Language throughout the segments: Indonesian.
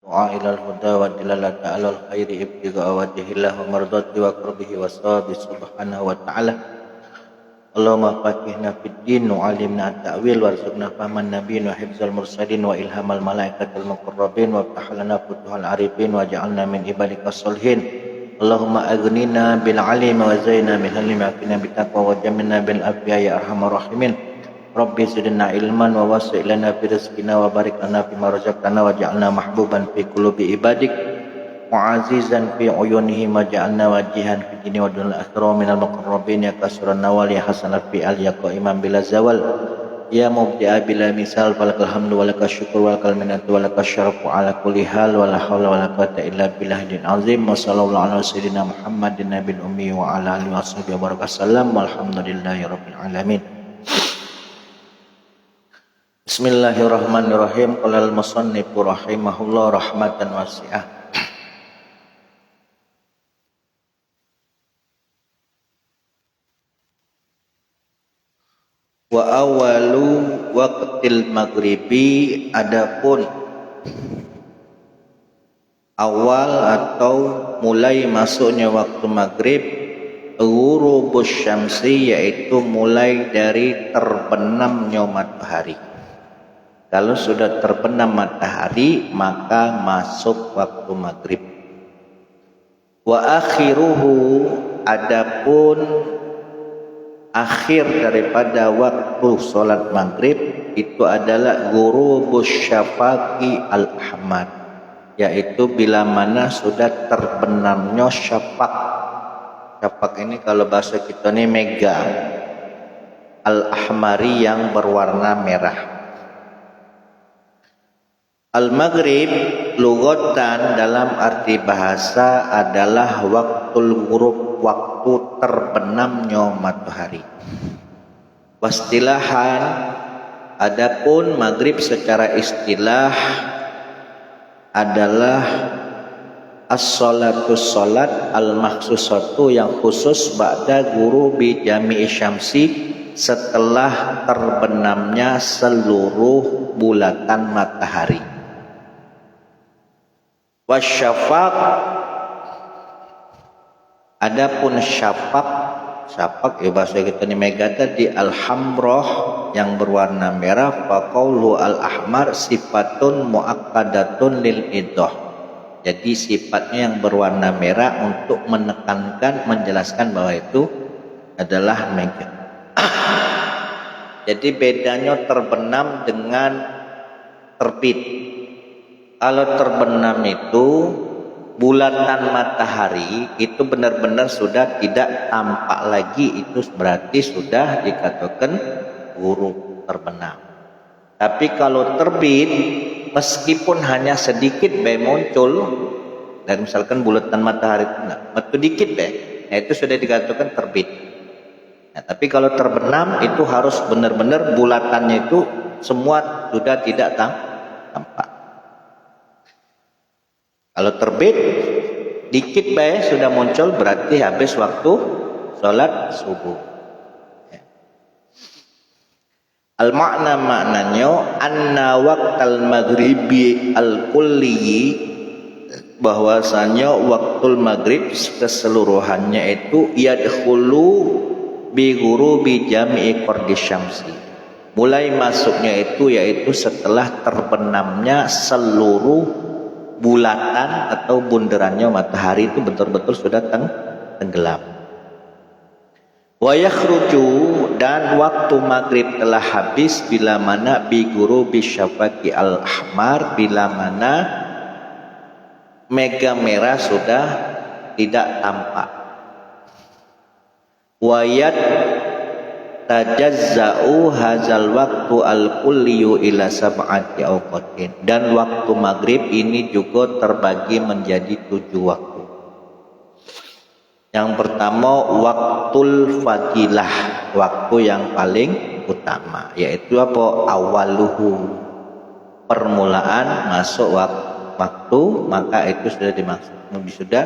دعاء إلى الهدى والدلالة على الخير ابتغاء وجه الله ومرضاته وقربه وصابه سبحانه وتعالى. اللهم فقهنا في الدين وعلمنا التأويل وارزقنا فهم النبيين وحفظ المرسلين وإلهام الملائكة المقربين وافتح لنا فتوح العارفين واجعلنا من عبادك الصالحين. اللهم أغننا بالعلم وزينا بالحلم وعافنا بالتقوى وجملنا بالعافية يا أرحم الراحمين. Rabbi zidna ilman wa wasi' lana fi rizqina wa barik lana fima razaqtana waj'alna mahbuban fi qulubi ibadik wa azizan fi uyunihim waj'alna wajihan fi dini wa dunyal akhirah minal muqarrabin ya kasiran nawal ya hasanat fi al yaqaiman bila zawal ya mubdi'a bila misal falakal hamdu walakal syukur walakal minatu walakal syarafu ala kulli hal wala hawla wala quwwata illa billahil azim wa sallallahu ala sayyidina Muhammadin nabiyil ummi wa ala alihi washabihi wa barakasallam walhamdulillahi rabbil alamin. Bismillahirrahmanirrahim. Qala al-musannifu rahimahullah rahmatan wasi'ah. Wa awalu waqtil maghribi, adapun awal atau mulai masuknya waktu maghrib, ghurubus syamsi, yaitu mulai dari terbenamnya matahari. Kalau sudah terbenam matahari maka masuk waktu maghrib. Wa akhiruhu, adapun akhir daripada waktu sholat maghrib itu adalah ghurubus syafaqi al-ahmar, yaitu bila mana sudah terbenamnya syafaq. Syafaq ini kalau bahasa kita ini mega, al-ahmari yang berwarna merah. Al-maghrib lugatan dalam arti bahasa adalah waktul ghurub, waktu terbenamnya matahari. Wastilahan, adapun maghrib secara istilah adalah as-salatu salat al-makhsusatu, yang khusus ba'da ghurubi jami'i syamsi, setelah terbenamnya seluruh bulatan matahari. Wasyafaq, adapun syafaq ya bahasa kita ini mega tadi, al-hamroh yang berwarna merah, faqaulu al-ahmar sifatun muakkadatun lil idah. Jadi sifatnya yang berwarna merah untuk menekankan, menjelaskan bahwa itu adalah mega. Jadi bedanya terbenam dengan terbit. Kalau terbenam itu bulatan matahari itu benar-benar sudah tidak tampak lagi, itu berarti sudah dikatakan ghurub, terbenam. Tapi kalau terbit, meskipun hanya sedikit muncul, dan misalkan bulatan matahari itu dikit nah itu sudah dikatakan terbit. Nah, tapi kalau terbenam itu harus benar-benar bulatannya itu semua sudah tidak tampak. Kalau terbit dikit sudah muncul, berarti habis waktu sholat subuh. Al-makna, maknanya anna waqtal maghribi al-kulli, bahwasanya waktu maghrib keseluruhannya itu yadkhulu bi ghurubi jami'i qardi syamsi, mulai masuknya itu yaitu setelah terbenamnya seluruh bulatan atau bunderannya matahari itu betul-betul sudah tenggelam. Wa yakhruju, dan waktu maghrib telah habis bila mana bi ghurubi syafaqi al-ahmar, bila mana mega merah sudah tidak tampak. Wa tajazza'u hazal waktu al-kulliyu ila sab'ati awqatin, dan waktu maghrib ini juga terbagi menjadi 7 waktu. Yang pertama waktul fadilah, waktu yang paling utama, yaitu apa? Awaluhu, permulaan masuk waktu, maka itu sudah sudah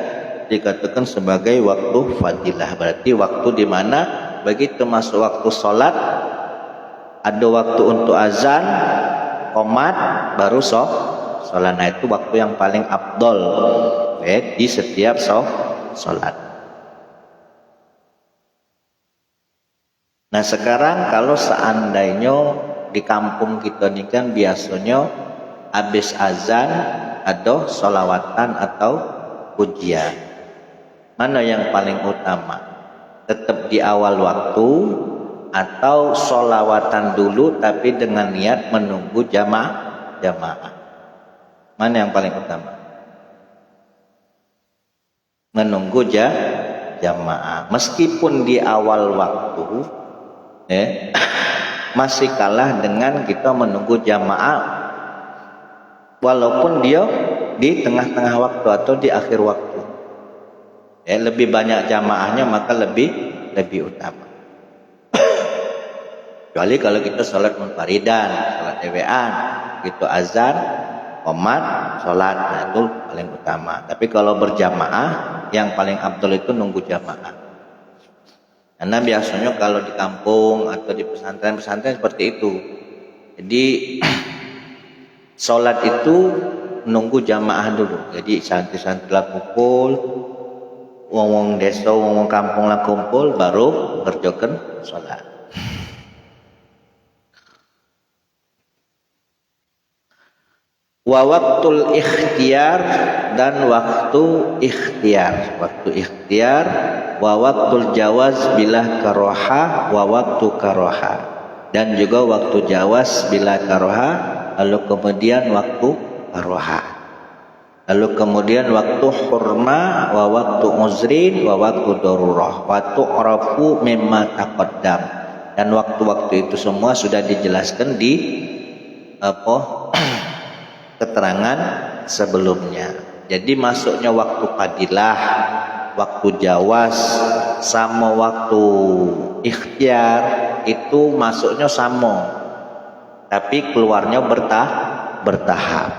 dikatakan sebagai waktu fadilah. Berarti waktu di mana begitu masuk waktu sholat, ada waktu untuk azan, qomat, baru sholat. Nah itu waktu yang paling afdol di setiap sholat. Nah sekarang kalau seandainya di kampung kita ini kan biasanya habis azan ada sholawatan atau pujian. Mana yang paling utama? Tetap di awal waktu atau sholawatan dulu tapi dengan niat menunggu jamaah? Mana yang paling utama? Menunggu jamaah. Meskipun di awal waktu masih kalah dengan kita menunggu jamaah walaupun dia di tengah-tengah waktu atau di akhir waktu. Lebih banyak jamaahnya maka lebih utama. Kecuali kalau kita sholat munfaridan, sholat ewean, gitu azan, qomat, sholat, nah itu paling utama. Tapi kalau berjamaah, yang paling afdal itu nunggu jamaah. Karena biasanya kalau di kampung atau di pesantren seperti itu. Jadi sholat itu nunggu jamaah dulu. Jadi santri-santri lah kumpul, wong desa, wong kampung lah kumpul, baru ngerjakan sholat. Wa waktul ikhtiar dan waktu ikhtiar. Waktu ikhtiar wa waktul jawaz bila karoha wa waktu karoha. Dan juga waktu jawaz bila karoha, lalu kemudian waktu karoha. Lalu kemudian waktu hurma wa waktu uzrin wa waktu darurah. Waktu arafu mimma taqaddam. Dan waktu-waktu itu semua sudah dijelaskan di keterangan sebelumnya. Jadi masuknya waktu fadilah, waktu jawaz sama waktu ikhtiar itu masuknya sama, tapi keluarnya bertahap.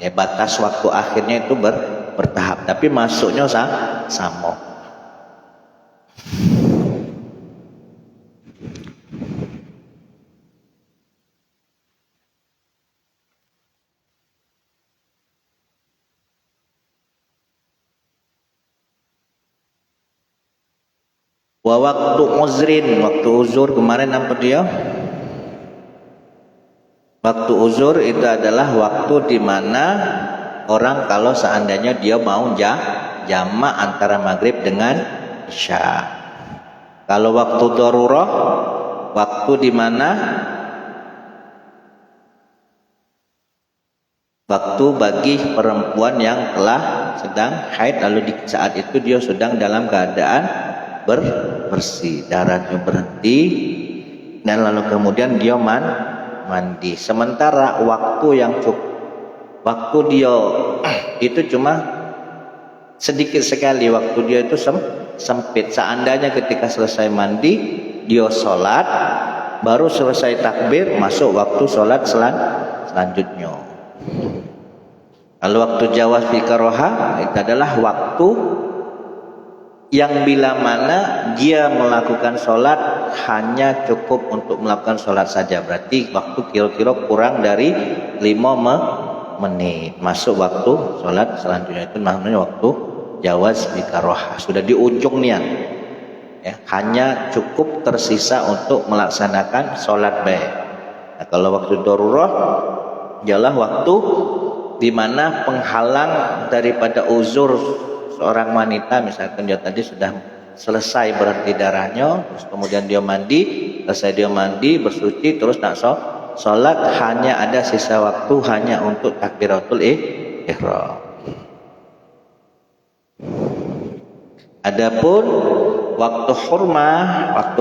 Batas waktu akhirnya itu bertahap, tapi masuknya sama. Wa waktu uzrin, waktu uzur kemarin apa dia? Waktu uzur itu adalah waktu di mana orang kalau seandainya dia mau jamak antara maghrib dengan isya. Kalau waktu darurah, waktu di mana waktu bagi perempuan yang telah sedang haid, lalu di saat itu dia sedang dalam keadaan bersih, darahnya berhenti, dan lalu kemudian dia mandi. Sementara waktu yang cukup, waktu dia itu cuma sedikit sekali, waktu dia itu sempit. Seandainya ketika selesai mandi dia sholat, baru selesai takbir masuk waktu sholat selanjutnya. Kalau waktu jawaz fi karoha itu adalah waktu yang bila mana dia melakukan sholat hanya cukup untuk melakukan sholat saja, berarti waktu kira-kira kurang dari 5 menit masuk waktu sholat selanjutnya, itu namanya waktu jawaz bikaroha, sudah di ujung niat hanya cukup tersisa untuk melaksanakan sholat baik. Nah, kalau waktu darurah ialah waktu di mana penghalang daripada uzur seorang wanita, misalkan dia tadi sudah selesai berhenti darahnya, terus kemudian dia mandi, selesai dia mandi, bersuci, terus nak sholat, hanya ada sisa waktu hanya untuk takbiratul ihram. Adapun waktu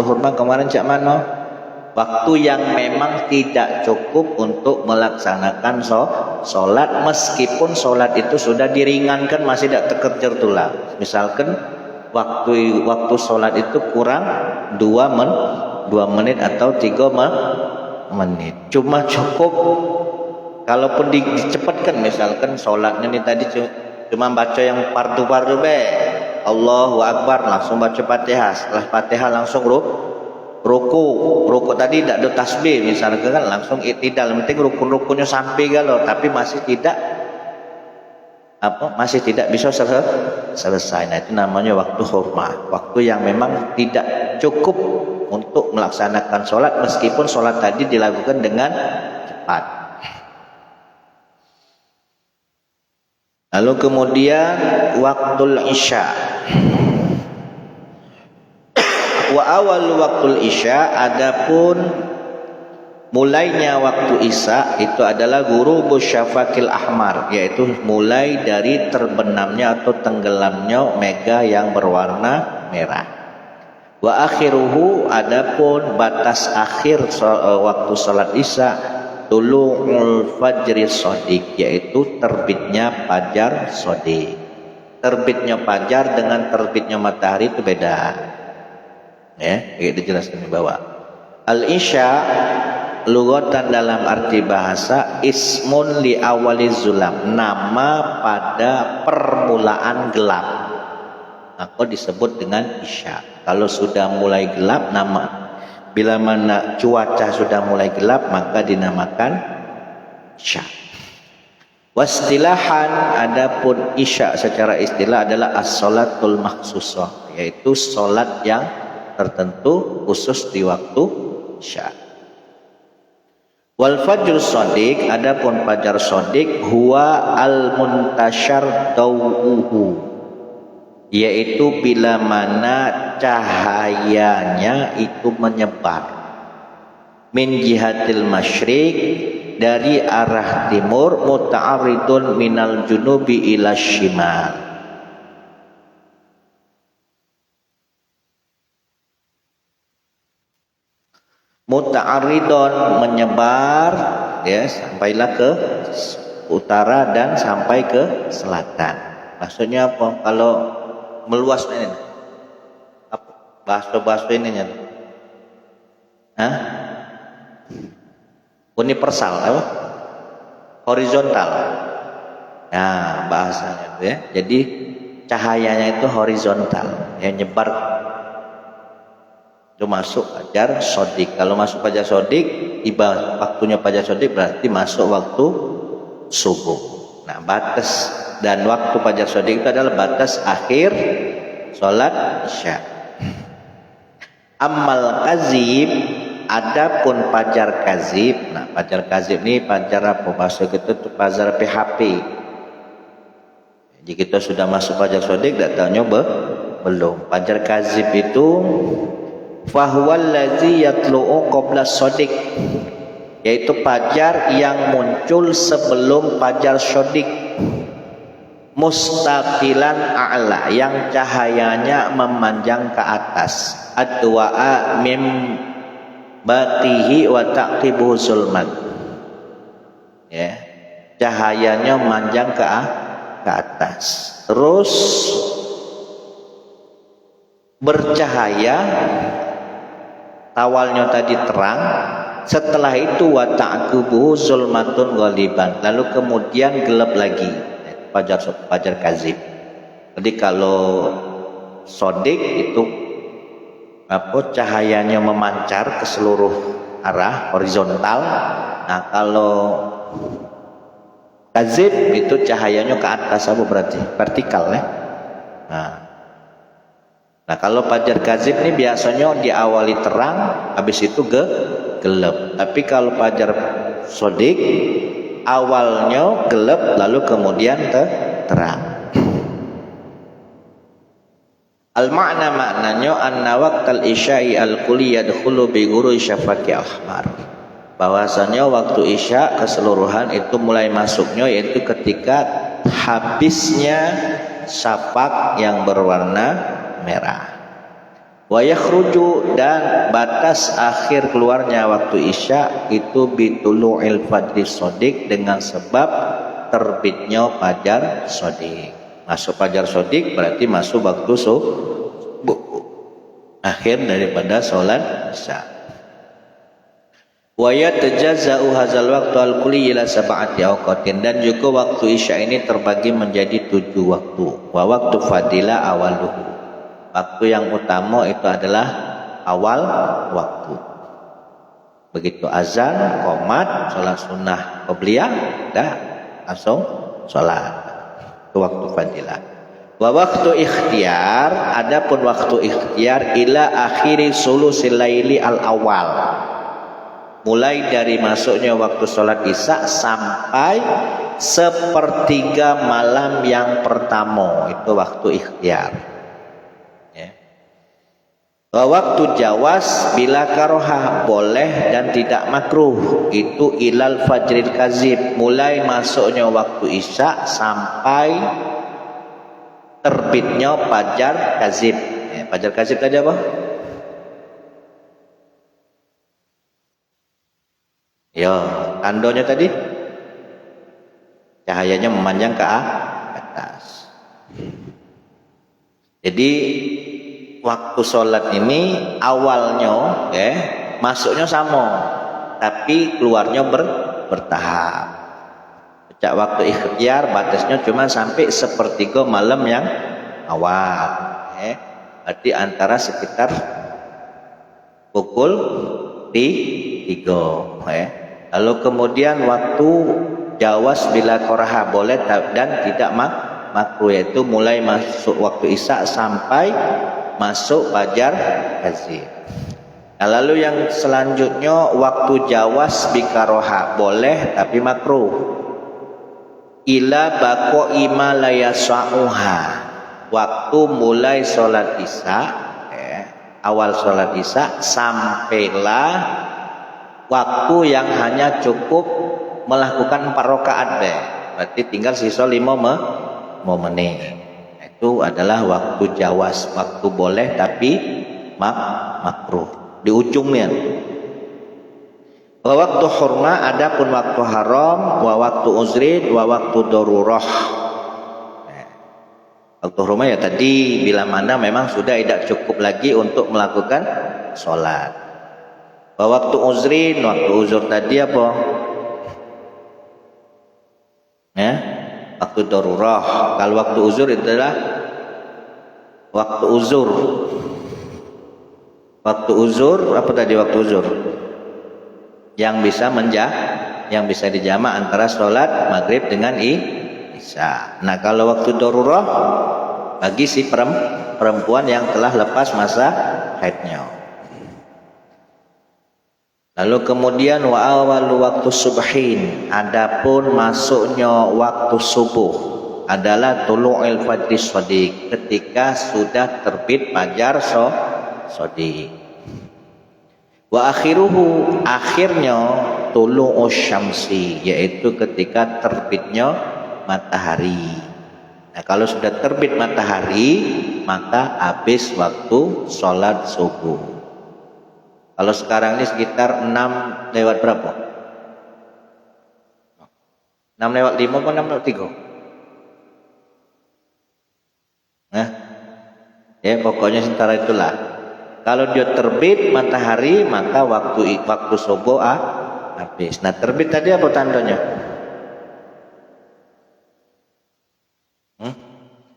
hurma kemarin cak mana? Waktu yang memang tidak cukup untuk melaksanakan sholat, meskipun sholat itu sudah diringankan masih tidak terkejar tulang. Misalkan waktu sholat itu kurang 2 menit atau 3 menit, cuma cukup kalaupun dicepatkan, misalkan sholatnya ini tadi cuma baca yang fardu Allahu Akbar, langsung baca Fatihah, setelah Fatihah langsung ruku tadi tidak ada tasbih misalnya kan langsung i'tidal, penting rukun-rukunnya sampai galau tapi masih tidak bisa selesai. Nah itu namanya waktu hurmah, waktu yang memang tidak cukup untuk melaksanakan sholat meskipun sholat tadi dilakukan dengan cepat. Lalu kemudian waktul isya. Wa awal waktul isya, adapun mulainya waktu isya itu adalah ghurubus syafaqil ahmar, yaitu mulai dari terbenamnya atau tenggelamnya mega yang berwarna merah. Wa akhiruhu, adapun batas akhir waktu salat isya tulu'ul fajri shadiq, yaitu terbitnya fajar shadiq. Terbitnya fajar dengan terbitnya matahari itu beda. Ya, kayak dijelaskan di bawah. Al-isya lugatan dalam arti bahasa ismun li awali zulam, nama pada permulaan gelap, maka disebut dengan isya. Kalau sudah mulai gelap, bila mana cuaca sudah mulai gelap maka dinamakan isya. Wastilahan, adapun isya secara istilah adalah as-sholatul makhsusah, yaitu sholat yang tertentu khusus di waktu isya. Wal fajr shadiq, adapun fajar shadiq huwa al muntashar dawuhu, yaitu bila mana cahayanya itu menyebar min jihatil masyriq, dari arah timur, muta'aridun minal junubi ila shimal, muta'aridun menyebar ya sampailah ke utara dan sampai ke selatan. Maksudnya apa? Kalau meluas ini apa bahasa ini nya? Hah? Universal apa? Horizontal. Nah, bahasanya itu ya. Jadi cahayanya itu horizontal, yang nyebar. Itu masuk fajar shadiq. Kalau masuk fajar shadiq, tiba waktunya fajar shadiq berarti masuk waktu subuh. Nah, batas dan waktu fajar shadiq itu adalah batas akhir sholat isya. Amal kazib, adapun fajar kazib. Nah, fajar kazib ini fajar apa? Bahasa kita itu fajar PHP. Jadi kita sudah masuk fajar shadiq, datangnya belum. Fajar kazib itu fahuwal ladzi yatlu'u qabla shadiq, yaitu fajar yang muncul sebelum fajar shadiq, mustaqilan a'la, yang cahayanya memanjang ke atas, adwa'a mim batihi wa taqibuhu zulmat, ya, cahayanya memanjang ke atas, terus bercahaya. Awalnya tadi terang, setelah itu wa ta'qubuhu zulmatun ghaliban, lalu kemudian gelap lagi. Fajar kazib. Jadi kalau shadiq itu apa, cahayanya memancar ke seluruh arah horizontal. Nah, kalau kazib itu cahayanya ke atas, apa berarti? Vertikal ya. Nah, kalau fajar kazib ini biasanya diawali terang, habis itu gelap. Tapi kalau fajar shadiq awalnya gelap, lalu kemudian terang. Al-ma'na, maknanya anna waqtal isya'i al-kulli yadkhulu bi ghururi syafaqi ahmar. Bahwasanya waktu isya keseluruhan itu mulai masuknya yaitu ketika habisnya syafaq yang berwarna merah. Wa yakhruju, dan batas akhir keluarnya waktu isya itu bitulu'il fajri shadiq, dengan sebab terbitnya fajar shadiq. Masuk fajar shadiq berarti masuk waktu subuh, akhir daripada sholat isya. Wa yatajazza'u hadzal waqtu al-kulli ila sab'ati awqatin, dan juga waktu isya ini terbagi menjadi 7 waktu. Wa waqtu fadila awaluhu, waktu yang utama itu adalah awal waktu. Begitu azan, qomat, sholat sunnah qobliyah, dah langsung sholat. Itu waktu fadilah. Wa waktu ikhtiar, adapun waktu ikhtiar ila akhiri sulusil laili al awal. Mulai dari masuknya waktu sholat isya sampai sepertiga malam yang pertama, itu waktu ikhtiar. Ya. Wa waktu jawas bila karohah, boleh dan tidak makruh, itu ilal fajril kazib, mulai masuknya waktu isya sampai terbitnya fajar kazib. Fajar kazib tadi apa? Ya, tandanya tadi cahayanya memanjang ke atas. Jadi waktu sholat ini awalnya masuknya sama, tapi keluarnya bertahap. Sejak waktu ikhtiar batasnya cuma sampai sepertiga malam yang awal. Berarti antara sekitar pukul 3. Lalu kemudian waktu jawas bila koraha, boleh dan tidak makruh, yaitu mulai masuk waktu isya sampai masuk fajar kazib. Nah, lalu yang selanjutnya waktu jawas bikaroha, boleh tapi makruh. Ila bako ima layasa'uha, waktu mulai sholat isya, awal sholat isya sampailah waktu yang hanya cukup melakukan 4 rakaat deh. Berarti tinggal sisa 5 menit. Itu adalah waktu jawas, waktu boleh tapi makruh. Di ujungnya. Wa waktu hurma, adapun waktu haram, wa waktu uzrin, wa waktu darurah. Waktu hurma ya tadi, bila mana memang sudah tidak cukup lagi untuk melakukan sholat. Wa waktu uzrin, waktu uzur tadi apa? Waktu darurah. Kalau waktu uzur itu adalah waktu uzur. Waktu uzur apa tadi waktu uzur? Yang bisa dijamak antara sholat maghrib dengan isya. Nah, kalau waktu darurah bagi si perempuan yang telah lepas masa haidnya. Lalu kemudian wa awalu waktu subhin, adapun masuknya waktu subuh adalah tulu'il fajri shadiq, ketika sudah terbit fajar shadiq. Wa akhiruhu, akhirnya tulu'us syamsi, yaitu ketika terbitnya matahari. Nah, kalau sudah terbit matahari maka habis waktu sholat subuh. Kalau sekarang ini sekitar 6 lewat berapa? 6 lewat 5 atau 6 lewat 3? Ya, pokoknya sementara itulah. Kalau dia terbit matahari maka waktu subuh habis. Nah, terbit tadi apa tandanya?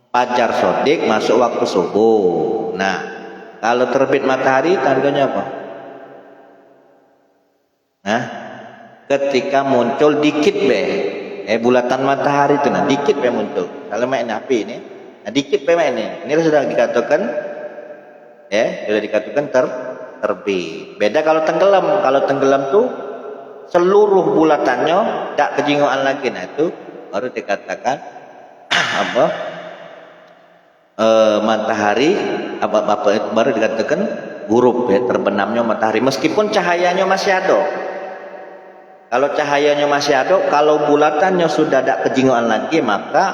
Fajar shadiq masuk waktu subuh. Nah, kalau terbit matahari tandanya apa? Ketika muncul dikit bulatan matahari itu, nah dikit muncul. Kalau main api ini, nah dikit ini. Ini sudah dikatakan terbit. Beda kalau tenggelam. Kalau tenggelam tuh seluruh bulatannya tak kejingoan lagi. Nah, itu baru dikatakan matahari itu baru dikatakan gurub, terbenamnya matahari, meskipun cahayanya masih ada. Kalau cahayanya masih ada, kalau bulatannya sudah tidak kejingoan lagi, maka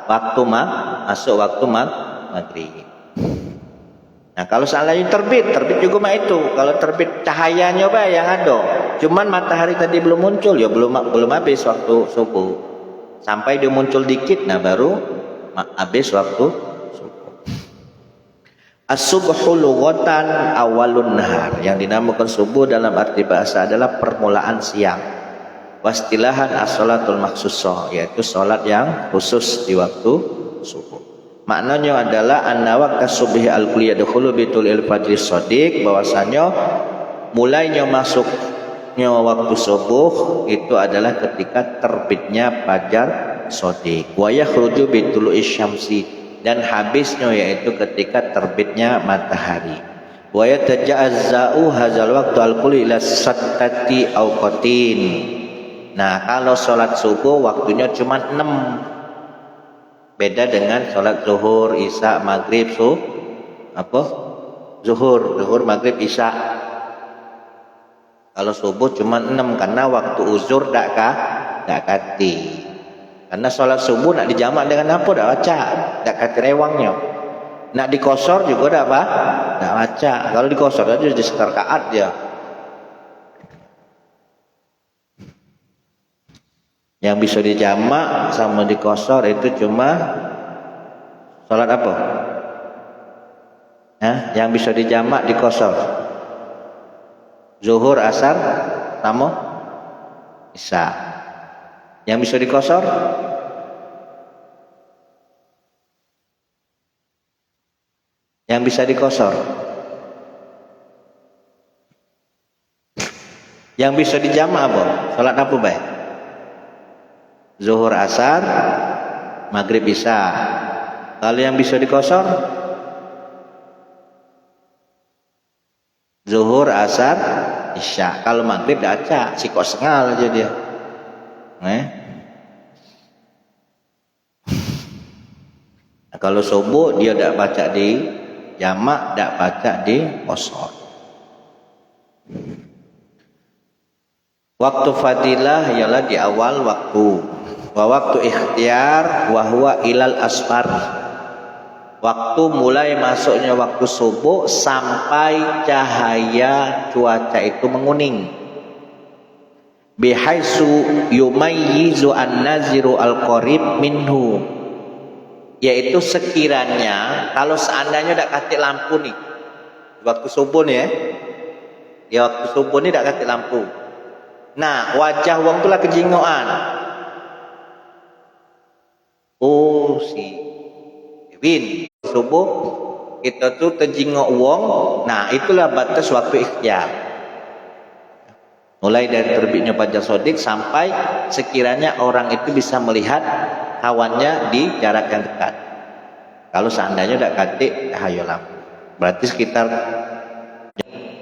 waktu masuk waktu maghrib. Nah, kalau seandainya terbit juga itu. Kalau terbit cahayanya yang ada, cuman matahari tadi belum muncul, ya belum habis waktu subuh. Sampai dia muncul dikit, nah baru habis waktu subuh. As-subhu lughatan awalun nahar, yang dinamakan subuh dalam arti bahasa adalah permulaan siang. Wastilahan as-salatul maksusah, yaitu salat yang khusus di waktu subuh. Maknanya adalah anna waqta subhi al-kulli yadkhulu bitul fajri shadiq, bahwasanya mulainya masuknya waktu subuh itu adalah ketika terbitnya fajar shadiq. Wa yakhruju bitul isyamsi, dan habisnya yaitu ketika terbitnya matahari. Wa yataja'azza'u hadzal waqtu al-kulli ila sattati awqatin. Nah, kalau sholat subuh waktunya cuma 6. Beda dengan sholat zuhur, isya, maghrib, zuhur, maghrib, isya. Kalau subuh cuma 6 karena waktu uzur dak kati. Karena sholat subuh nak dijamak dengan apa? Dak baca, dak kati rewangnya. Nak dikosor juga dak apa? Dak baca. Kalau dikosor aja di sekitar rakaat dia. Yang bisa dijamak sama dikosor itu cuma sholat apa? Yang bisa dijamak dikosor zuhur, asar, sama isya. Yang bisa dikosor yang bisa dijamak apa? Sholat apa baik? Zuhur, asar, maghrib, isya. Kalau yang bisa dikosor zuhur, asar, isya. Kalau maghrib dah acak, sikok sengal aja dia. Nah, kalau subuh dia dak baca di jamak, dak baca di kosor. Waktu fadilah ialah di awal waktu. Wa waktu ikhtiar wa huwa ilal asfar. Waktu mulai masuknya waktu subuh sampai cahaya cuaca itu menguning. Bihaitsu yumayyizu an-naziru al-qarib minhu. Yaitu sekiranya kalau seandainya dak katik lampu nih. Waktu subuh nih ya. Waktu subuh nih dak katik lampu. Nah, wajah wong tu lah kejingoan. Oh, si Kevin subuh kita tu terjingok wong. Nah, itulah batas waktu ikhtiar. Mulai dari terbitnya fajar shadiq sampai sekiranya orang itu bisa melihat kawannya di jarak yang dekat. Kalau seandainya dak katik cahaya lampu, berarti sekitar.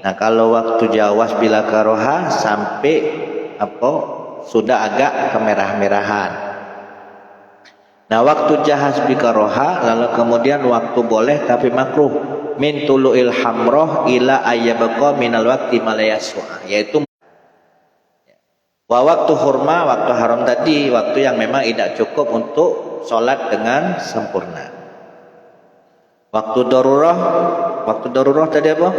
Nah, kalau waktu jawas bila karoha sampai sudah agak kemerah-merahan. Nah, waktu jahaz bikaroha lalu kemudian waktu boleh tapi makruh min tulu'il hamroh ila ayyabqa minal waqti malayaswa, yaitu waktu hurma, waktu haram tadi, waktu yang memang tidak cukup untuk sholat dengan sempurna. Waktu darurah tadi apa?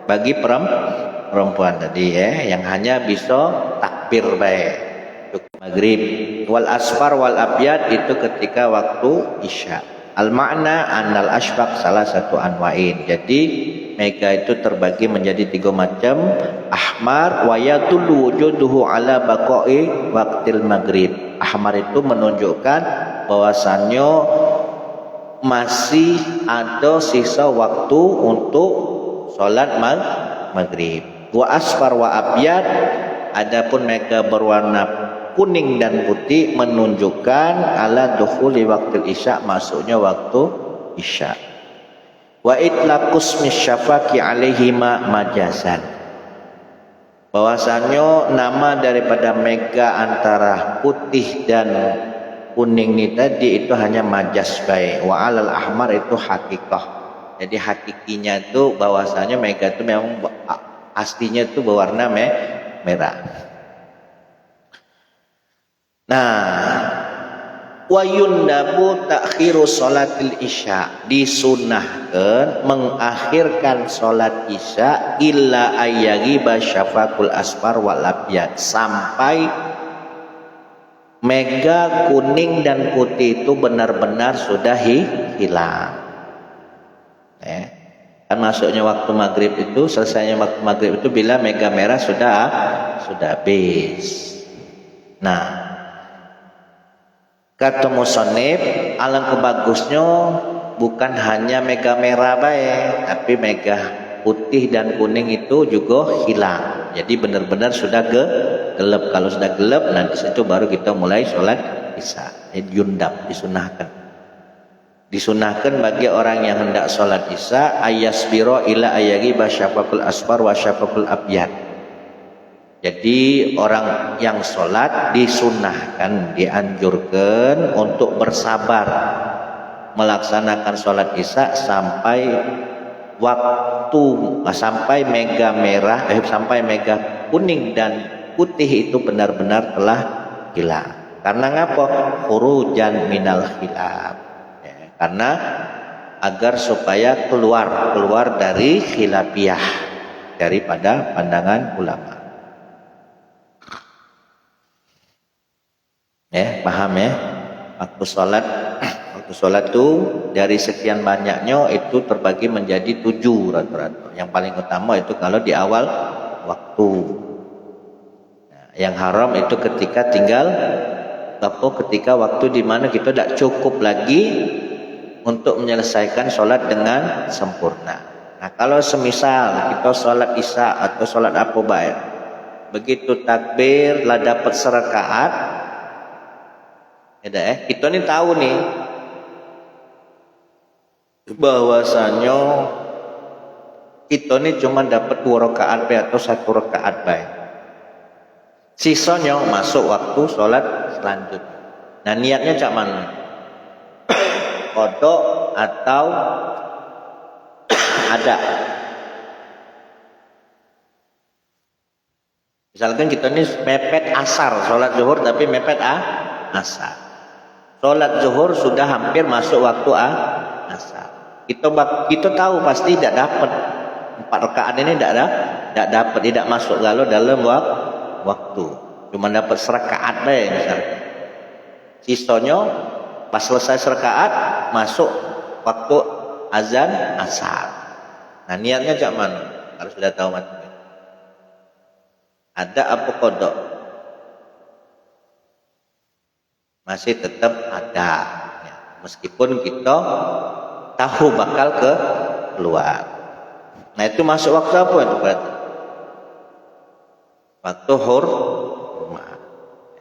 Bagi perempuan tadi yang hanya bisa takbir baik. Maghrib. Wal asfar wal abyad itu ketika waktu isya. Al makna annal asfaq salah satu anwain. Jadi mega itu terbagi menjadi 3 macam. Ahmar wa yadullu wujuduhu ala baqa'i waqtil maghrib. Ahmar itu menunjukkan bahwasannya masih ada sisa waktu untuk sholat maghrib. Wa asfar wa abyad, adapun mega berwarna kuning dan putih menunjukkan ala dukhuli waqtil isya, masuknya waktu isya. Wa itlaqus misyafaqi alaihima majazan, bahwasannya nama daripada mega antara putih dan kuning ini tadi itu hanya majaz baik. Wa alal ahmar itu hakikah. Jadi hakikinya itu bahwasanya mega itu memang aslinya itu berwarna merah. Nah, wa yundabu ta'khiru sholatil isya, disunahkan mengakhirkan sholat isya illa ayyaghiba syafaqul asfar wal abyad, sampai mega kuning dan putih itu benar-benar sudah hilang. Kan masuknya waktu maghrib itu, selesainya waktu maghrib itu bila mega merah sudah habis. Nah, Kata musonib, alangkah bagusnya bukan hanya mega merah baik, tapi mega putih dan kuning itu juga hilang. Jadi benar-benar sudah gelap. Kalau sudah gelap, nanti situ baru kita mulai sholat isya. Yundab, disunahkan. Disunahkan bagi orang yang hendak sholat isya, ayasbiro ila ayagi basyafakul asfar wa syafakul abyad. Jadi orang yang sholat disunahkan, dianjurkan untuk bersabar melaksanakan sholat isya sampai sampai mega merah, sampai mega kuning dan putih itu benar-benar telah hilang. Karena ngapa? Khurujan minal khilaf. Ya, karena agar supaya keluar dari khilafiyah, daripada pandangan ulama. Paham ya? Waktu sholat itu dari sekian banyaknya itu terbagi menjadi 7 rata-rata. Yang paling utama itu kalau di awal waktu. Nah, yang haram itu ketika ketika waktu di mana kita tidak cukup lagi untuk menyelesaikan sholat dengan sempurna. Nah, kalau semisal kita sholat isya atau sholat apa baik, begitu takbir lah dapat serakaat. Kita nih tahu nih bahwasanya kita nih cuma dapat 2 rakaat atau 1 rakaat baik. Sisanya masuk waktu sholat selanjutnya. Nah, niatnya cak mana? Kodok atau ada? Misalkan kita nih mepet asar, sholat zuhur tapi mepet asar. Sholat zuhur sudah hampir masuk waktu asar. Kita tahu pasti tidak dapat 4 rakaat ini, tidak masuk dalam waktu. Cuma dapat serakaat deh misalnya. Sisanya pas selesai serakaat masuk waktu azan asar. Nah, niatnya cak mana? Harus sudah tahu macam. Ada apa kodok? Masih tetap ada ya, meskipun kita tahu bakal keluar. Nah, itu masuk waktu apa itu berarti? Waktu hurma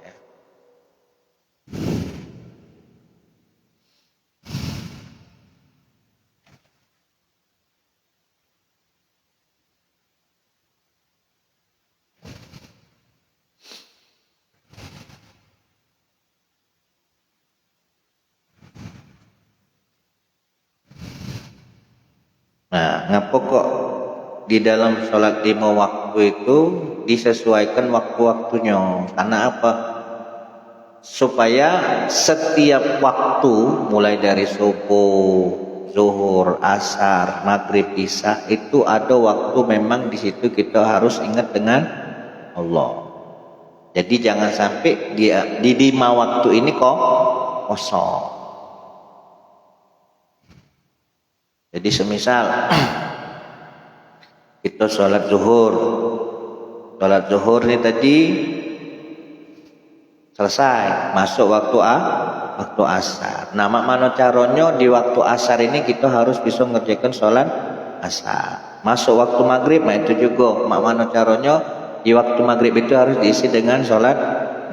ya. Nah, ngapa kok di dalam sholat 5 waktu itu disesuaikan waktu-waktunya? Karena apa? Supaya setiap waktu mulai dari subuh, zuhur, asar, maghrib, isya itu ada waktu memang di situ kita harus ingat dengan Allah. Jadi jangan sampai di 5 waktu ini kok kosong. Jadi semisal kita sholat zuhur ini tadi selesai, masuk waktu asar. Nah, mana caranya di waktu asar ini kita harus bisa mengerjakan sholat asar. Masuk waktu maghrib, nah itu juga mana caranya di waktu maghrib itu harus diisi dengan sholat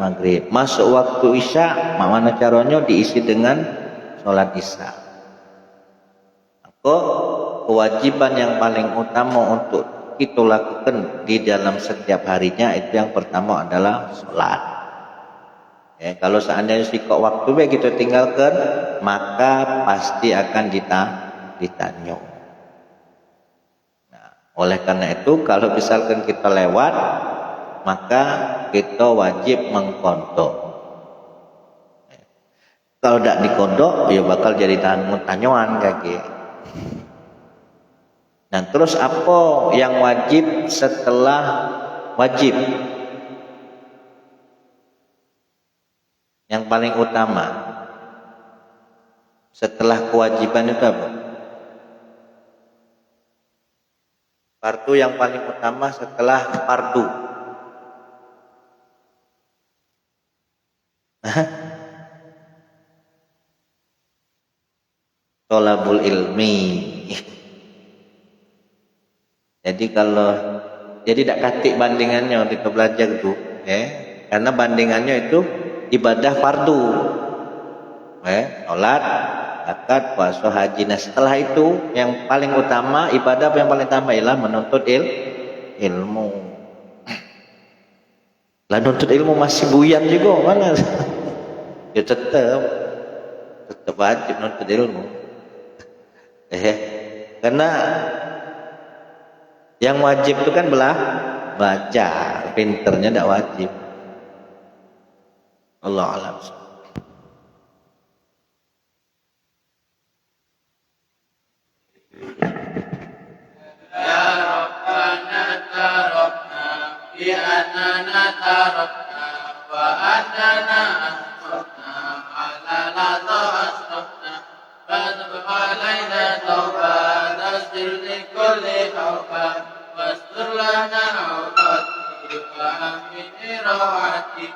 maghrib. Masuk waktu isya, mana caranya diisi dengan sholat isya. Kewajiban yang paling utama untuk kita lakukan di dalam setiap harinya itu yang pertama adalah sholat. Ya, kalau seandainya kok waktu kita tinggalkan, maka pasti akan ditanya. Nah, oleh karena itu kalau misalkan kita lewat, maka kita wajib mengkodok. Ya. Kalau tidak dikodok, ya bakal jadi tanyaan kaki. Nah, terus apa yang wajib setelah wajib? Yang paling utama setelah kewajiban itu apa? Fardu yang paling utama setelah fardu. tolabul ilmi. Jadi tidak katik bandingannya ketika belajar itu, karena bandingannya itu ibadah fardu, sholat, zakat, puasa, haji. Nah setelah itu yang paling utama ibadah yang paling utama ialah menuntut ilmu. Lah nuntut ilmu masih buyan juga mana? Ya tetap wajib nuntut ilmu. Karena yang wajib itu kan belajar, pinternya tidak wajib. Allah alam. Ya Rabbana tarabna bi annana tarabna wa annana asrafna ala la ta'asrafna fatub alaina tawbah tasdir li kulli tawbah wastur lana awqati wa amini rawati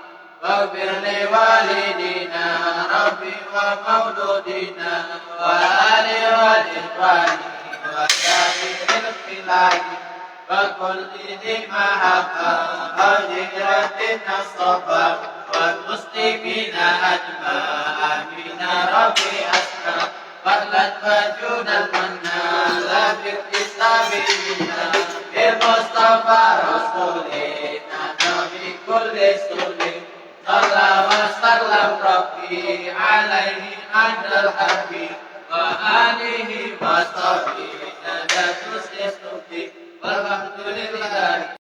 waghfir li walidina rabbi wa mauludina wa ali wal ikhwani wa jami'il khilai wa kulli dhi mahabba hajiratin nasaba wa muslimina ajma'ina rabbi asna fadlan wajudan manna la biqtisabina bil mustafa rasulina nabi kulli sulli صلى وسلم ربي عليه عند الحرب وآله وصحبه لا تسلسل والحمد لله.